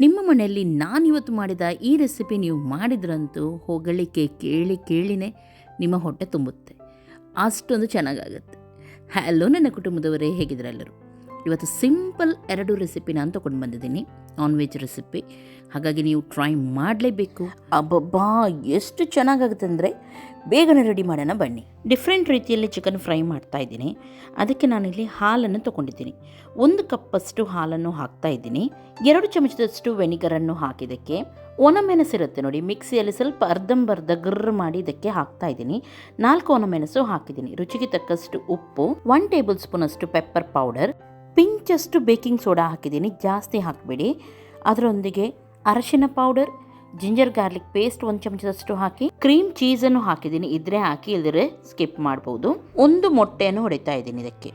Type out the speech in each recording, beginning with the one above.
ನಿಮ್ಮ ಮನೆಯಲ್ಲಿ ನಾನಿವತ್ತು ಮಾಡಿದ ಈ ರೆಸಿಪಿ ನೀವು ಮಾಡಿದ್ರಂತೂ ಹೊಗಳಿಕೆ ಕೇಳಿನೇ ನಿಮ್ಮ ಹೊಟ್ಟೆ ತುಂಬುತ್ತೆ. ಅಷ್ಟೊಂದು ಚೆನ್ನಾಗಾಗುತ್ತೆ. ಹಲೋ ನನ್ನ ಕುಟುಂಬದವರೇ, ಹೇಗಿದ್ರೆಲ್ಲರೂ? ಇವತ್ತು ಸಿಂಪಲ್ 2 ರೆಸಿಪಿ ನಾನು ತೊಗೊಂಡು ಬಂದಿದ್ದೀನಿ, ನಾನ್ ವೆಜ್ ರೆಸಿಪಿ. ಹಾಗಾಗಿ ನೀವು ಟ್ರೈ ಮಾಡಲೇಬೇಕು. ಅಬ್ಬಬ್ಬಾ, ಎಷ್ಟು ಚೆನ್ನಾಗಾಗುತ್ತೆ ಅಂದರೆ ಬೇಗನೆ ರೆಡಿ ಮಾಡೋಣ ಬನ್ನಿ. ಡಿಫ್ರೆಂಟ್ ರೀತಿಯಲ್ಲಿ ಚಿಕನ್ ಫ್ರೈ ಮಾಡ್ತಾಯಿದ್ದೀನಿ. ಅದಕ್ಕೆ ನಾನಿಲ್ಲಿ ಹಾಲನ್ನು ತೊಗೊಂಡಿದ್ದೀನಿ. 1 ಕಪ್ಪಷ್ಟು ಹಾಲನ್ನು ಹಾಕ್ತಾಯಿದ್ದೀನಿ. 2 ಚಮಚದಷ್ಟು ವೆನಿಗರನ್ನು ಹಾಕಿದ್ದಕ್ಕೆ ಒಣಮೆಣಸಿರುತ್ತೆ ನೋಡಿ, ಮಿಕ್ಸಿಯಲ್ಲಿ ಸ್ವಲ್ಪ ಅರ್ಧಂಬರ್ಧ ಗರ್ರ್ ಮಾಡಿ ಇದಕ್ಕೆ ಹಾಕ್ತಾಯಿದ್ದೀನಿ. 4 ಒಣಮೆಣಸು ಹಾಕಿದ್ದೀನಿ. ರುಚಿಗೆ ತಕ್ಕಷ್ಟು ಉಪ್ಪು, 1 ಟೇಬಲ್ ಸ್ಪೂನ್ ಅಷ್ಟು ಪೆಪ್ಪರ್ ಪೌಡರ್, ಪಿಂಚಷ್ಟು ಬೇಕಿಂಗ್ ಸೋಡಾ ಹಾಕಿದ್ದೀನಿ, ಜಾಸ್ತಿ ಹಾಕಬೇಡಿ. ಅದರೊಂದಿಗೆ ಅರಶಿನ ಪೌಡರ್, ಜಿಂಜರ್ ಗಾರ್ಲಿಕ್ ಪೇಸ್ಟ್ 1 ಚಮಚದಷ್ಟು ಹಾಕಿ, ಕ್ರೀಮ್ ಚೀಸನ್ನು ಹಾಕಿದ್ದೀನಿ. ಇದ್ರೆ ಹಾಕಿ, ಇಲ್ಲದ್ರೆ ಸ್ಕಿಪ್ ಮಾಡ್ಬೋದು. 1 ಮೊಟ್ಟೆಯನ್ನು ಹೊಡಿತಾ ಇದ್ದೀನಿ ಇದಕ್ಕೆ,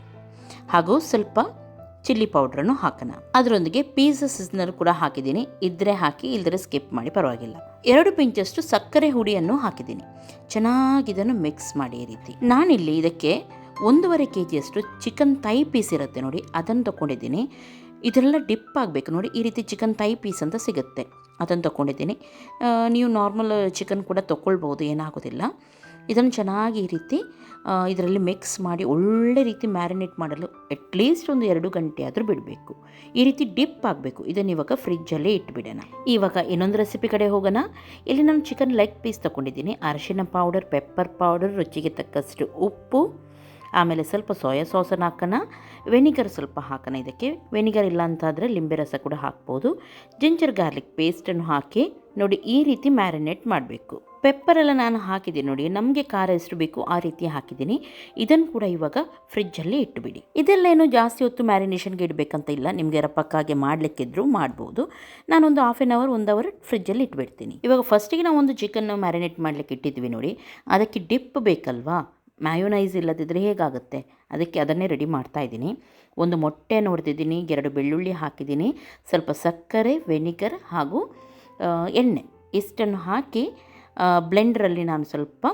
ಹಾಗೂ ಸ್ವಲ್ಪ ಚಿಲ್ಲಿ ಪೌಡ್ರನ್ನು ಹಾಕೋಣ. ಅದರೊಂದಿಗೆ ಪಿಜ್ಜಾ ಸೀಸನರ್ ಕೂಡ ಹಾಕಿದ್ದೀನಿ. ಇದ್ರೆ ಹಾಕಿ, ಇಲ್ಲದ್ರೆ ಸ್ಕಿಪ್ ಮಾಡಿ, ಪರವಾಗಿಲ್ಲ. 2 ಪಿಂಚಷ್ಟು ಸಕ್ಕರೆ ಹುಡಿಯನ್ನು ಹಾಕಿದ್ದೀನಿ. ಚೆನ್ನಾಗಿ ಇದನ್ನು ಮಿಕ್ಸ್ ಮಾಡಿ. ಈ ರೀತಿ ನಾನಿಲ್ಲಿ ಇದಕ್ಕೆ 1.5 kg ಚಿಕನ್ ಥೈ ಪೀಸ್ ಇರುತ್ತೆ ನೋಡಿ, ಅದನ್ನು ತೊಗೊಂಡಿದ್ದೀನಿ. ಇದೆಲ್ಲ ಡಿಪ್ ಆಗಬೇಕು ನೋಡಿ, ಈ ರೀತಿ ಚಿಕನ್ ಥೈ ಪೀಸ್ ಅಂತ ಸಿಗುತ್ತೆ, ಅದನ್ನು ತೊಗೊಂಡಿದ್ದೀನಿ. ನೀವು ನಾರ್ಮಲ್ ಚಿಕನ್ ಕೂಡ ತೊಗೊಳ್ಬೋದು, ಏನಾಗೋದಿಲ್ಲ. ಇದನ್ನು ಚೆನ್ನಾಗಿ ಈ ರೀತಿ ಇದರಲ್ಲಿ ಮಿಕ್ಸ್ ಮಾಡಿ ಒಳ್ಳೆ ರೀತಿ ಮ್ಯಾರಿನೇಟ್ ಮಾಡಲು ಅಟ್ಲೀಸ್ಟ್ ಒಂದು 2 ಗಂಟೆ ಆದರೂ ಬಿಡಬೇಕು. ಈ ರೀತಿ ಡಿಪ್ ಆಗಬೇಕು. ಇದನ್ನು ಇವಾಗ ಫ್ರಿಜ್ಜಲ್ಲೇ ಇಟ್ಬಿಡೋಣ. ಇವಾಗ ಇನ್ನೊಂದು ರೆಸಿಪಿ ಕಡೆ ಹೋಗೋಣ. ಇಲ್ಲಿ ನಾನು ಚಿಕನ್ ಲೆಗ್ ಪೀಸ್ ತೊಗೊಂಡಿದ್ದೀನಿ. ಅರಿಶಿನ ಪೌಡರ್, ಪೆಪ್ಪರ್ ಪೌಡರ್, ರುಚಿಗೆ ತಕ್ಕಷ್ಟು ಉಪ್ಪು, ಆಮೇಲೆ ಸ್ವಲ್ಪ ಸೋಯಾ ಸಾಸನ್ನು ಹಾಕೋಣ. ವೆನಿಗರ್ ಸ್ವಲ್ಪ ಹಾಕೋಣ. ಇದಕ್ಕೆ ವೆನಿಗರ್ ಇಲ್ಲ ಅಂತಾದರೆ ಲಿಂಬೆ ರಸ ಕೂಡ ಹಾಕ್ಬೋದು. ಜಿಂಜರ್ ಗಾರ್ಲಿಕ್ ಪೇಸ್ಟನ್ನು ಹಾಕಿ ನೋಡಿ, ಈ ರೀತಿ ಮ್ಯಾರಿನೇಟ್ ಮಾಡಬೇಕು. ಪೆಪ್ಪರೆಲ್ಲ ನಾನು ಹಾಕಿದ್ದೀನಿ ನೋಡಿ, ನಮಗೆ ಖಾರ ಎಷ್ಟು ಬೇಕು ಆ ರೀತಿ ಹಾಕಿದ್ದೀನಿ. ಇದನ್ನು ಕೂಡ ಇವಾಗ ಫ್ರಿಜ್ಜಲ್ಲಿ ಇಟ್ಟುಬಿಡಿ. ಇದೆಲ್ಲ ಏನು ಜಾಸ್ತಿ ಹೊತ್ತು ಮ್ಯಾರಿನೇಷನ್ಗೆ ಇಡಬೇಕಂತ ಇಲ್ಲ, ನಿಮಗೆ ರಪಕ್ಕಾಗೆ ಮಾಡಲಿಕ್ಕಿದ್ರೂ ಮಾಡ್ಬೋದು. ನಾನೊಂದು 1/2 ಅವರ್ 1 ಅವರ್ ಫ್ರಿಜ್ಜಲ್ಲಿ ಇಟ್ಬಿಡ್ತೀನಿ. ಇವಾಗ ಫಸ್ಟಿಗೆ ನಾವು ಒಂದು ಚಿಕನ್ನು ಮ್ಯಾರಿನೇಟ್ ಮಾಡಲಿಕ್ಕೆ ಇಟ್ಟಿದ್ವಿ ನೋಡಿ, ಅದಕ್ಕೆ ಡಿಪ್ ಬೇಕಲ್ವಾ. ಮ್ಯಾಯೋನೈಸ್ ಇಲ್ಲದಿದ್ದರೆ ಹೇಗಾಗುತ್ತೆ, ಅದಕ್ಕೆ ಅದನ್ನೇ ರೆಡಿ ಮಾಡ್ತಾಯಿದ್ದೀನಿ. 1 ಮೊಟ್ಟೆಯನ್ನು ಹೊಡೆದಿದ್ದೀನಿ, 2 ಬೆಳ್ಳುಳ್ಳಿ ಹಾಕಿದ್ದೀನಿ, ಸ್ವಲ್ಪ ಸಕ್ಕರೆ, ವೆನಿಗರ್ ಹಾಗೂ ಎಣ್ಣೆ ಇಷ್ಟನ್ನು ಹಾಕಿ ಬ್ಲೆಂಡ್ರಲ್ಲಿ ನಾನು ಸ್ವಲ್ಪ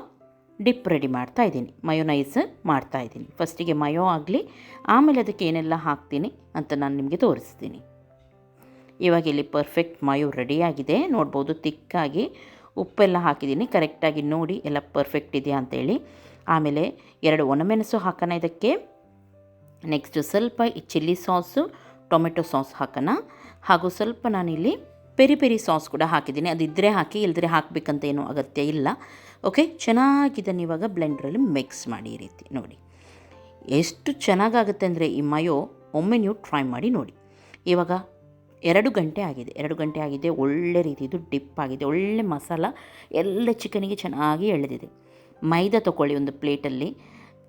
ಡಿಪ್ ರೆಡಿ ಮಾಡ್ತಾಯಿದ್ದೀನಿ. ಮಯೋನೈಸ್ ಮಾಡ್ತಾಯಿದ್ದೀನಿ. ಫಸ್ಟಿಗೆ ಮಯೋ ಆಗಲಿ, ಆಮೇಲೆ ಅದಕ್ಕೆ ಏನೆಲ್ಲ ಹಾಕ್ತೀನಿ ಅಂತ ನಾನು ನಿಮಗೆ ತೋರಿಸ್ತೀನಿ. ಇವಾಗ ಇಲ್ಲಿ ಪರ್ಫೆಕ್ಟ್ ಮಯೋ ರೆಡಿಯಾಗಿದೆ, ನೋಡ್ಬೋದು. ತಿಕ್ಕಾಗಿ ಉಪ್ಪೆಲ್ಲ ಹಾಕಿದ್ದೀನಿ, ಕರೆಕ್ಟಾಗಿ ನೋಡಿ ಎಲ್ಲ ಪರ್ಫೆಕ್ಟ್ ಇದೆಯಾ ಅಂತೇಳಿ. ಆಮೇಲೆ 2 ಒಣಮೆಣಸು ಹಾಕೋಣ ಇದಕ್ಕೆ. ನೆಕ್ಸ್ಟ್ ಸ್ವಲ್ಪ ಚಿಲ್ಲಿ ಸಾಸು, ಟೊಮೆಟೊ ಸಾಸ್ ಹಾಕೋಣ, ಹಾಗೂ ಸ್ವಲ್ಪ ನಾನಿಲ್ಲಿ ಪೆರಿ ಪೆರಿ ಸಾಸ್ ಕೂಡ ಹಾಕಿದ್ದೀನಿ. ಅದಿದ್ದರೆ ಹಾಕಿ, ಇಲ್ಲದ್ರೆ ಹಾಕಬೇಕಂತ ಏನೂ ಅಗತ್ಯ ಇಲ್ಲ. ಓಕೆ, ಚೆನ್ನಾಗಿದ್ದನ್ನು ಇವಾಗ ಬ್ಲೆಂಡ್ರಲ್ಲಿ ಮಿಕ್ಸ್ ಮಾಡಿ. ಈ ರೀತಿ ನೋಡಿ ಎಷ್ಟು ಚೆನ್ನಾಗಾಗುತ್ತೆ ಅಂದರೆ ಈ ಮಯೋ, ಒಮ್ಮೆ ನೀವು ಟ್ರೈ ಮಾಡಿ ನೋಡಿ. ಇವಾಗ 2 ಗಂಟೆ ಆಗಿದೆ. 2 ಗಂಟೆ ಆಗಿದೆ, ಒಳ್ಳೆ ರೀತಿ ಇದು ಡಿಪ್ ಆಗಿದೆ. ಒಳ್ಳೆ ಮಸಾಲ ಎಲ್ಲ ಚಿಕನಿಗೆ ಚೆನ್ನಾಗಿ ಎಳೆದಿದೆ. ಮೈದಾ ತೊಗೊಳ್ಳಿ ಒಂದು ಪ್ಲೇಟಲ್ಲಿ.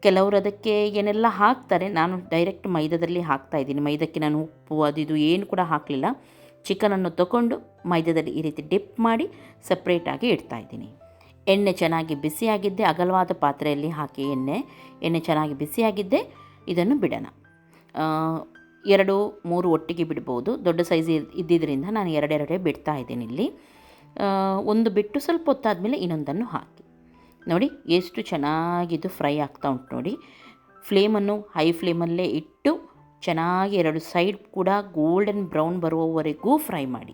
ಕೆಲವರು ಅದಕ್ಕೆ ಏನೆಲ್ಲ ಹಾಕ್ತಾರೆ, ನಾನು ಡೈರೆಕ್ಟ್ ಮೈದಾದಲ್ಲಿ ಹಾಕ್ತಾಯಿದ್ದೀನಿ. ಮೈದಕ್ಕೆ ನಾನು ಉಪ್ಪು ಅದು ಏನು ಕೂಡ ಹಾಕಲಿಲ್ಲ. ಚಿಕನನ್ನು ತೊಗೊಂಡು ಮೈದಾದಲ್ಲಿ ಈ ರೀತಿ ಡಿಪ್ ಮಾಡಿ ಸಪ್ರೇಟಾಗಿ ಇಡ್ತಾಯಿದ್ದೀನಿ. ಎಣ್ಣೆ ಚೆನ್ನಾಗಿ ಬಿಸಿಯಾಗಿದ್ದೆ, ಅಗಲವಾದ ಪಾತ್ರೆಯಲ್ಲಿ ಹಾಕಿ ಎಣ್ಣೆ ಚೆನ್ನಾಗಿ ಬಿಸಿಯಾಗಿದ್ದೆ. ಇದನ್ನು ಬಿಡೋಣ. 2-3 ಒಟ್ಟಿಗೆ ಬಿಡ್ಬೋದು. ದೊಡ್ಡ ಸೈಜ್ ಇದ್ದಿದ್ದರಿಂದ ನಾನು 2 ಬಿಡ್ತಾ ಇದ್ದೀನಿ ಇಲ್ಲಿ. ಒಂದು ಬಿಟ್ಟು ಸ್ವಲ್ಪ ಹೊತ್ತಾದಮೇಲೆ ಇನ್ನೊಂದನ್ನು ಹಾಕಿ ನೋಡಿ, ಎಷ್ಟು ಚೆನ್ನಾಗಿದ್ದು ಫ್ರೈ ಆಗ್ತಾ ಉಂಟು ನೋಡಿ. ಫ್ಲೇಮನ್ನು ಹೈ ಫ್ಲೇಮಲ್ಲೇ ಇಟ್ಟು ಚೆನ್ನಾಗಿ 2 ಸೈಡ್ ಕೂಡ ಗೋಲ್ಡನ್ ಬ್ರೌನ್ ಬರುವವರೆಗೂ ಫ್ರೈ ಮಾಡಿ.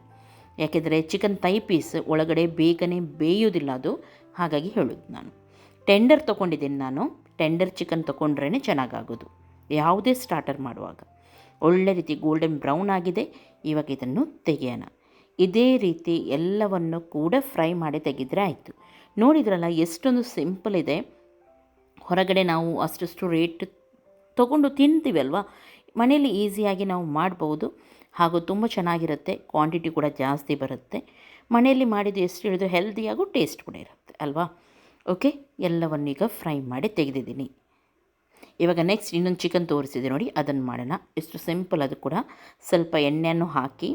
ಯಾಕೆಂದರೆ ಚಿಕನ್ ಥೈ ಪೀಸ್ ಒಳಗಡೆ ಬೇಗನೆ ಬೇಯೋದಿಲ್ಲ ಅದು, ಹಾಗಾಗಿ ಹೇಳೋದು ನಾನು. ಟೆಂಡರ್ ತೊಗೊಂಡಿದ್ದೀನಿ ನಾನು. ಟೆಂಡರ್ ಚಿಕನ್ ತೊಗೊಂಡ್ರೇ ಚೆನ್ನಾಗಾಗೋದು ಯಾವುದೇ ಸ್ಟಾರ್ಟರ್ ಮಾಡುವಾಗ. ಒಳ್ಳೆ ರೀತಿ ಗೋಲ್ಡನ್ ಬ್ರೌನ್ ಆಗಿದೆ. ಇವಾಗ ಇದನ್ನು ತೆಗೆಯೋಣ. ಇದೇ ರೀತಿ ಎಲ್ಲವನ್ನು ಕೂಡ ಫ್ರೈ ಮಾಡಿ ತೆಗೆದರೆ ಆಯಿತು. ನೋಡಿದ್ರಲ್ಲ ಎಷ್ಟೊಂದು ಸಿಂಪಲ್ ಇದೆ. ಹೊರಗಡೆ ನಾವು ಅಷ್ಟು ರೇಟ್ ತೊಗೊಂಡು ತಿಂತೀವಿ ಅಲ್ವಾ, ಮನೆಯಲ್ಲಿ ಈಸಿಯಾಗಿ ನಾವು ಮಾಡ್ಬೋದು, ಹಾಗೂ ತುಂಬ ಚೆನ್ನಾಗಿರುತ್ತೆ. ಕ್ವಾಂಟಿಟಿ ಕೂಡ ಜಾಸ್ತಿ ಬರುತ್ತೆ. ಮನೆಯಲ್ಲಿ ಮಾಡಿದ್ದು ಎಷ್ಟು ಹೇಳಿದ್ರು ಹೆಲ್ದಿಯಾಗೂ ಟೇಸ್ಟ್ ಕೂಡ ಇರುತ್ತೆ ಅಲ್ವಾ. ಓಕೆ, ಎಲ್ಲವನ್ನು ಈಗ ಫ್ರೈ ಮಾಡಿ ತೆಗೆದಿದ್ದೀನಿ. ಇವಾಗ ನೆಕ್ಸ್ಟ್ ಇನ್ನೊಂದು ಚಿಕನ್ ತೋರಿಸಿದೆ ನೋಡಿ, ಅದನ್ನು ಮಾಡೋಣ. ಎಷ್ಟು ಸಿಂಪಲ್ ಅದು ಕೂಡ. ಸ್ವಲ್ಪ ಎಣ್ಣೆಯನ್ನು ಹಾಕಿ,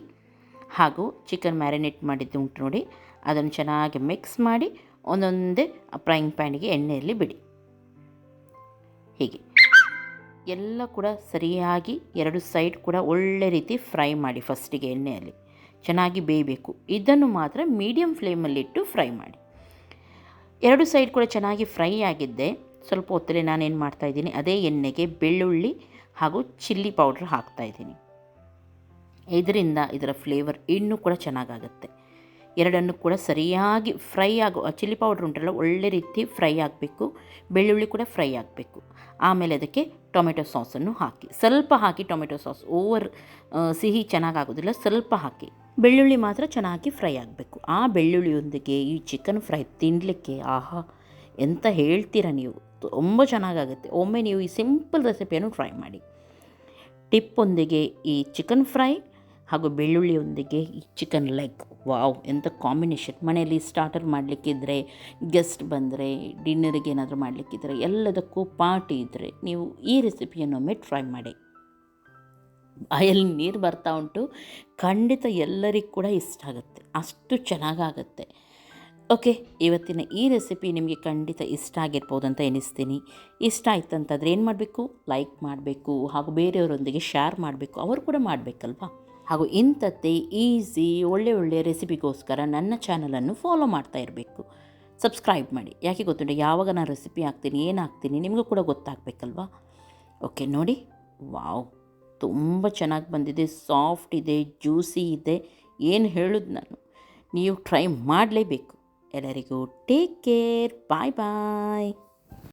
ಹಾಗೂ ಚಿಕನ್ ಮ್ಯಾರಿನೇಟ್ ಮಾಡಿದ್ದು ಉಂಟು ನೋಡಿ, ಅದನ್ನು ಚೆನ್ನಾಗಿ ಮಿಕ್ಸ್ ಮಾಡಿ ಒಂದೊಂದೇ ಫ್ರೈಯಿಂಗ್ ಪ್ಯಾನಿಗೆ ಎಣ್ಣೆಯಲ್ಲಿ ಬಿಡಿ. ಹೀಗೆ ಎಲ್ಲ ಕೂಡ ಸರಿಯಾಗಿ 2 ಸೈಡ್ ಕೂಡ ಒಳ್ಳೆ ರೀತಿ ಫ್ರೈ ಮಾಡಿ. ಫಸ್ಟಿಗೆ ಎಣ್ಣೆಯಲ್ಲಿ ಚೆನ್ನಾಗಿ ಬೇಯಬೇಕು. ಇದನ್ನು ಮಾತ್ರ ಮೀಡಿಯಮ್ ಫ್ಲೇಮಲ್ಲಿಟ್ಟು ಫ್ರೈ ಮಾಡಿ. 2 ಸೈಡ್ ಕೂಡ ಚೆನ್ನಾಗಿ ಫ್ರೈ ಆಗಿದ್ದೆ. ಸ್ವಲ್ಪ ಹೊತ್ತಲ್ಲಿ ನಾನೇನು ಮಾಡ್ತಾಯಿದ್ದೀನಿ, ಅದೇ ಎಣ್ಣೆಗೆ ಬೆಳ್ಳುಳ್ಳಿ ಹಾಗೂ ಚಿಲ್ಲಿ ಪೌಡ್ರ್ ಹಾಕ್ತಾಯಿದ್ದೀನಿ. ಇದರಿಂದ ಇದರ ಫ್ಲೇವರ್ ಇನ್ನೂ ಕೂಡ ಚೆನ್ನಾಗಾಗುತ್ತೆ. ಎರಡನ್ನೂ ಕೂಡ ಸರಿಯಾಗಿ ಫ್ರೈ ಆಗೋ ಚಿಲ್ಲಿ ಪೌಡ್ರ್ ಉಂಟಲ್ಲ ಒಳ್ಳೆ ರೀತಿ ಫ್ರೈ ಆಗಬೇಕು, ಬೆಳ್ಳುಳ್ಳಿ ಕೂಡ ಫ್ರೈ ಆಗಬೇಕು. ಆಮೇಲೆ ಅದಕ್ಕೆ ಟೊಮೆಟೊ ಸಾಸನ್ನು ಹಾಕಿ, ಸ್ವಲ್ಪ ಹಾಕಿ, ಟೊಮೆಟೊ ಸಾಸ್ ಓವರ್ ಸಿಹಿ ಚೆನ್ನಾಗಾಗೋದಿಲ್ಲ, ಸ್ವಲ್ಪ ಹಾಕಿ. ಬೆಳ್ಳುಳ್ಳಿ ಮಾತ್ರ ಚೆನ್ನಾಗಿ ಫ್ರೈ ಆಗಬೇಕು. ಆ ಬೆಳ್ಳುಳ್ಳಿಯೊಂದಿಗೆ ಈ ಚಿಕನ್ ಫ್ರೈ ತಿನ್ನಲಿಕ್ಕೆ ಆಹಾ ಎಂತ ಹೇಳ್ತೀರ ನೀವು, ತುಂಬ ಚೆನ್ನಾಗಾಗುತ್ತೆ. ಒಮ್ಮೆ ನೀವು ಈ ಸಿಂಪಲ್ ರೆಸಿಪಿಯನ್ನು ಟ್ರೈ ಮಾಡಿ. ಟಿಪ್ಪೊಂದಿಗೆ ಈ ಚಿಕನ್ ಫ್ರೈ ಹಾಗೂ ಬೆಳ್ಳುಳ್ಳಿಯೊಂದಿಗೆ ಈ ಚಿಕನ್ ಲೆಗ್, ವಾವ್ ಎಂಥ ಕಾಂಬಿನೇಷನ್. ಮನೆಯಲ್ಲಿ ಸ್ಟಾರ್ಟರ್ ಮಾಡಲಿಕ್ಕಿದ್ರೆ, ಗೆಸ್ಟ್ ಬಂದರೆ, ಡಿನ್ನರಿಗೆ ಏನಾದರೂ ಮಾಡಲಿಕ್ಕಿದ್ರೆ, ಎಲ್ಲದಕ್ಕೂ ಪಾರ್ಟಿ ಇದ್ದರೆ ನೀವು ಈ ರೆಸಿಪಿಯನ್ನೊಮ್ಮೆ ಟ್ರೈ ಮಾಡಿ. ಬಾಯಲ್ಲಿ ನೀರು ಬರ್ತಾ ಉಂಟು. ಖಂಡಿತ ಎಲ್ಲರಿಗೂ ಕೂಡ ಇಷ್ಟ ಆಗುತ್ತೆ, ಅಷ್ಟು ಚೆನ್ನಾಗಾಗುತ್ತೆ. ಓಕೆ, ಇವತ್ತಿನ ಈ ರೆಸಿಪಿ ನಿಮಗೆ ಖಂಡಿತ ಇಷ್ಟ ಆಗಿರ್ಬೋದು ಅಂತ ಎನಿಸ್ತೀನಿ. ಇಷ್ಟ ಆಯ್ತು ಅಂತಂದರೆ ಏನು ಮಾಡಬೇಕು, ಲೈಕ್ ಮಾಡಬೇಕು ಹಾಗೂ ಬೇರೆಯವರೊಂದಿಗೆ ಶೇರ್ ಮಾಡಬೇಕು, ಅವರು ಕೂಡ ಮಾಡಬೇಕಲ್ವಾ. ಹಾಗೂ ಇಂಥದ್ದೇ ಈಸಿ ಒಳ್ಳೆ ರೆಸಿಪಿಗೋಸ್ಕರ ನನ್ನ ಚಾನಲನ್ನು ಫಾಲೋ ಮಾಡ್ತಾ ಇರಬೇಕು, ಸಬ್ಸ್ಕ್ರೈಬ್ ಮಾಡಿ. ಯಾಕೆ ಗೊತ್ತುಂಟು, ಯಾವಾಗ ನಾನು ರೆಸಿಪಿ ಹಾಕ್ತೀನಿ, ಏನು ಹಾಕ್ತೀನಿ ನಿಮಗೂ ಕೂಡ ಗೊತ್ತಾಗಬೇಕಲ್ವಾ. ಓಕೆ ನೋಡಿ, ವಾವ್ ತುಂಬ ಚೆನ್ನಾಗಿ ಬಂದಿದೆ, ಸಾಫ್ಟ್ ಇದೆ, ಜ್ಯೂಸಿ ಇದೆ, ಏನು ಹೇಳೋದು ನಾನು. ನೀವು ಟ್ರೈ ಮಾಡಲೇಬೇಕು. ಎಲ್ಲರಿಗೂ ಟೇಕ್ ಕೇರ್, ಬಾಯ್ ಬಾಯ್.